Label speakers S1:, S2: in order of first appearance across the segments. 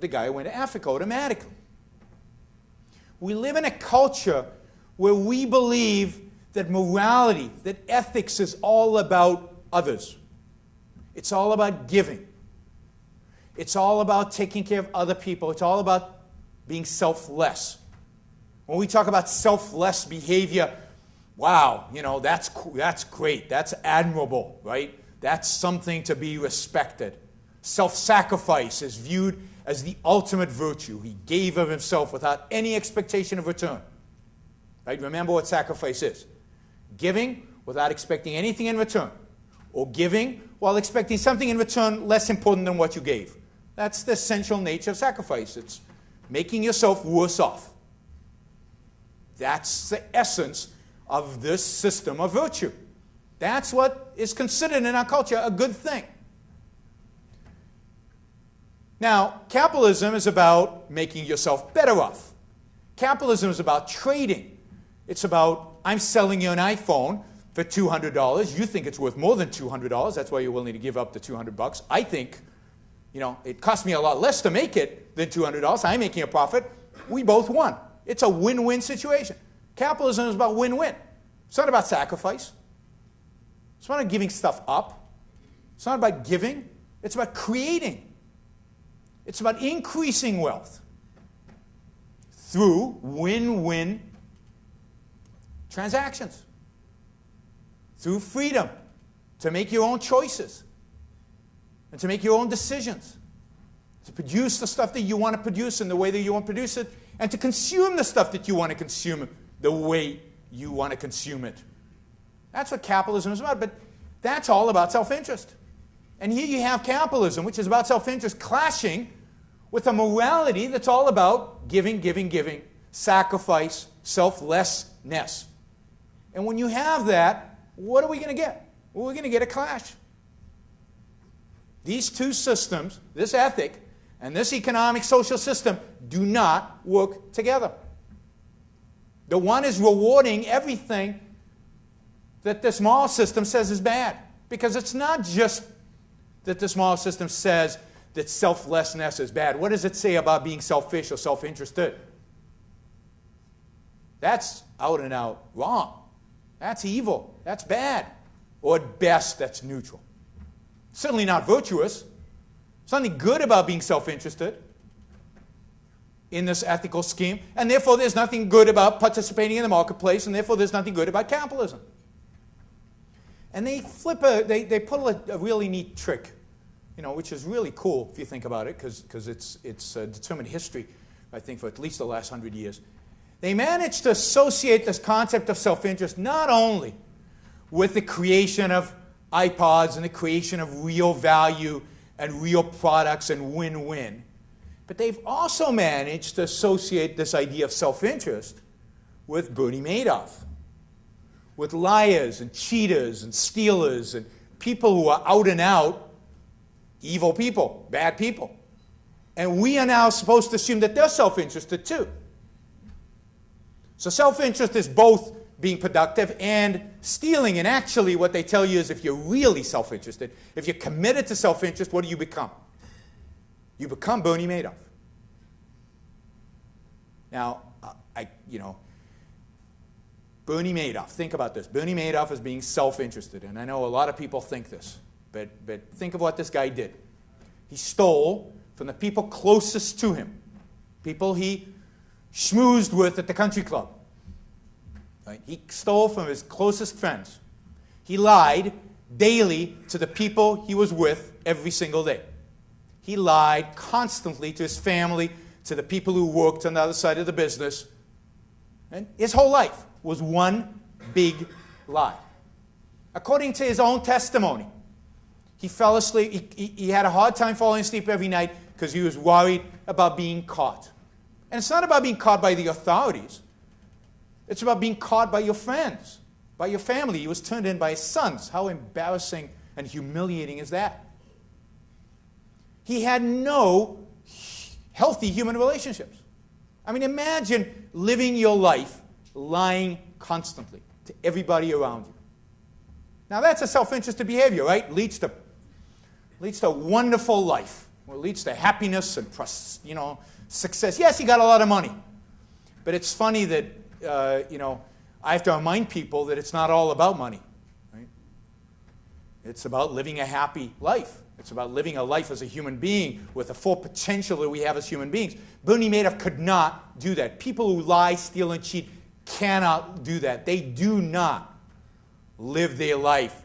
S1: the guy who went to Africa automatically. We live in a culture where we believe that morality, that ethics is all about others. It's all about giving. It's all about taking care of other people. It's all about being selfless. When we talk about selfless behavior, wow, that's great. That's admirable, right? That's something to be respected. Self-sacrifice is viewed as the ultimate virtue. He gave of himself without any expectation of return. Right? Remember what sacrifice is. Giving without expecting anything in return. Or giving while expecting something in return less important than what you gave. That's the essential nature of sacrifice. It's making yourself worse off. That's the essence of this system of virtue. That's what is considered in our culture a good thing. Now, capitalism is about making yourself better off. Capitalism is about trading. It's about, I'm selling you an iPhone for $200. You think it's worth more than $200. That's why you're willing to give up the $200. I think, it cost me a lot less to make it than $200. I'm making a profit. We both won. It's a win-win situation. Capitalism is about win-win. It's not about sacrifice. It's not about giving stuff up. It's not about giving. It's about creating. It's about increasing wealth through win-win transactions, through freedom to make your own choices and to make your own decisions, to produce the stuff that you want to produce in the way that you want to produce it, and to consume the stuff that you want to consume the way you want to consume it. That's what capitalism is about, but that's all about self-interest. And here you have capitalism, which is about self-interest, clashing with a morality that's all about giving, giving, giving, sacrifice, selflessness. And when you have that, what are we going to get? Well, we're going to get a clash. These two systems, this ethic and this economic social system, do not work together. The one is rewarding everything that the small system says is bad. Because it's not just that the small system says that selflessness is bad. What does it say about being selfish or self-interested? That's out and out wrong. That's evil. That's bad. Or at best, that's neutral. Certainly not virtuous. There's nothing good about being self-interested in this ethical scheme, and therefore there's nothing good about participating in the marketplace, and therefore there's nothing good about capitalism. And they pull a really neat trick, which is really cool if you think about it, because it's determined history, I think, for at least the last 100 years. They managed to associate this concept of self-interest not only with the creation of iPods and the creation of real value and real products and win-win, but they've also managed to associate this idea of self-interest with Bernie Madoff, with liars and cheaters and stealers and people who are out and out evil people, bad people. And we are now supposed to assume that they're self-interested too. So self-interest is both being productive and stealing. And actually what they tell you is if you're really self-interested, if you're committed to self-interest, what do you become? You become Bernie Madoff. Now, Bernie Madoff, think about this. Bernie Madoff is being self-interested. And I know a lot of people think this. But think of what this guy did. He stole from the people closest to him. People he schmoozed with at the country club. Right? He stole from his closest friends. He lied daily to the people he was with every single day. He lied constantly to his family, to the people who worked on the other side of the business. And his whole life was one big lie. According to his own testimony, he fell asleep. He had a hard time falling asleep every night because he was worried about being caught. And it's not about being caught by the authorities. It's about being caught by your friends, by your family. He was turned in by his sons. How embarrassing and humiliating is that? He had no healthy human relationships. I mean, imagine living your life lying constantly to everybody around you. Now, that's a self-interested behavior, right? Leads to a wonderful life. Well, it leads to happiness and success. Yes, he got a lot of money. But it's funny that, I have to remind people that it's not all about money. Right? It's about living a happy life. It's about living a life as a human being with the full potential that we have as human beings. Bernie Madoff could not do that. People who lie, steal, and cheat cannot do that. They do not live their life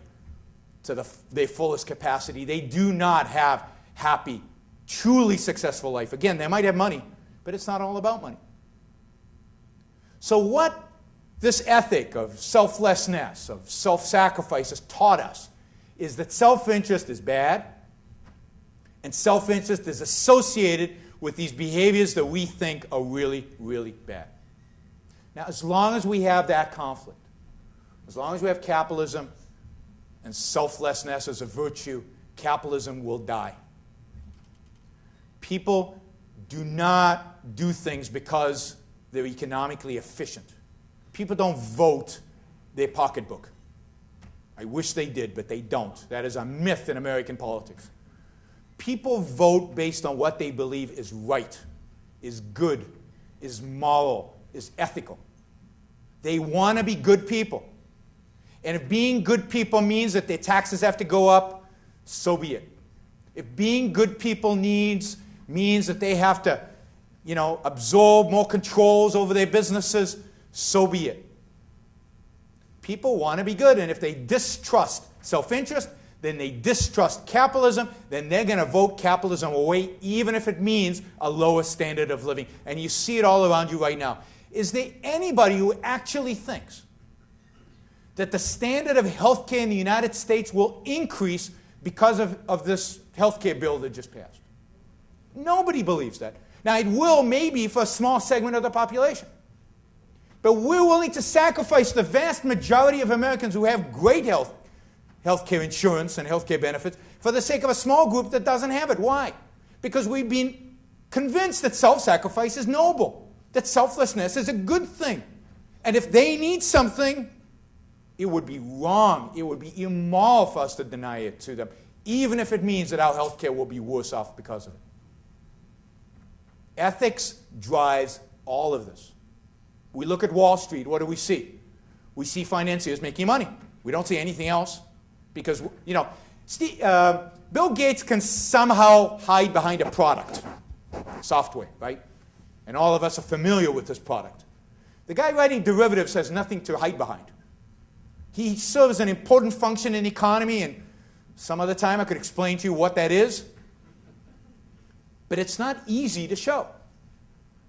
S1: to their fullest capacity. They do not have happy, truly successful life. Again, they might have money, but it's not all about money. So what this ethic of selflessness, of self-sacrifice has taught us is that self-interest is bad, and self-interest is associated with these behaviors that we think are really, really bad. Now, as long as we have that conflict, as long as we have capitalism and selflessness as a virtue, capitalism will die. People do not do things because they're economically efficient. People don't vote their pocketbook. I wish they did, but they don't. That is a myth in American politics. People vote based on what they believe is right, is good, is moral, is ethical. They want to be good people. And if being good people means that their taxes have to go up, so be it. If being good people means that they have to, absorb more controls over their businesses, so be it. People want to be good, and if they distrust self-interest, then they distrust capitalism, then they're going to vote capitalism away, even if it means a lower standard of living. And you see it all around you right now. Is there anybody who actually thinks that the standard of health care in the United States will increase because of this health care bill that just passed? Nobody believes that. Now, it will maybe for a small segment of the population. But we're willing to sacrifice the vast majority of Americans who have great health care insurance and health care benefits for the sake of a small group that doesn't have it. Why? Because we've been convinced that self-sacrifice is noble, that selflessness is a good thing. And if they need something, it would be wrong, it would be immoral for us to deny it to them, even if it means that our health care will be worse off because of it. Ethics drives all of this. We look at Wall Street, what do we see? We see financiers making money. We don't see anything else because, Bill Gates can somehow hide behind a product, software, right? And all of us are familiar with this product. The guy writing derivatives has nothing to hide behind. He serves an important function in the economy, and some other time I could explain to you what that is. But it's not easy to show.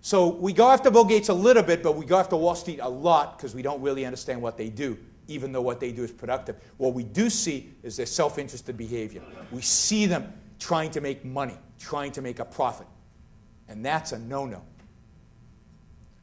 S1: So we go after Bill Gates a little bit, but we go after Wall Street a lot because we don't really understand what they do, even though what they do is productive. What we do see is their self-interested behavior. We see them trying to make money, trying to make a profit. And that's a no-no.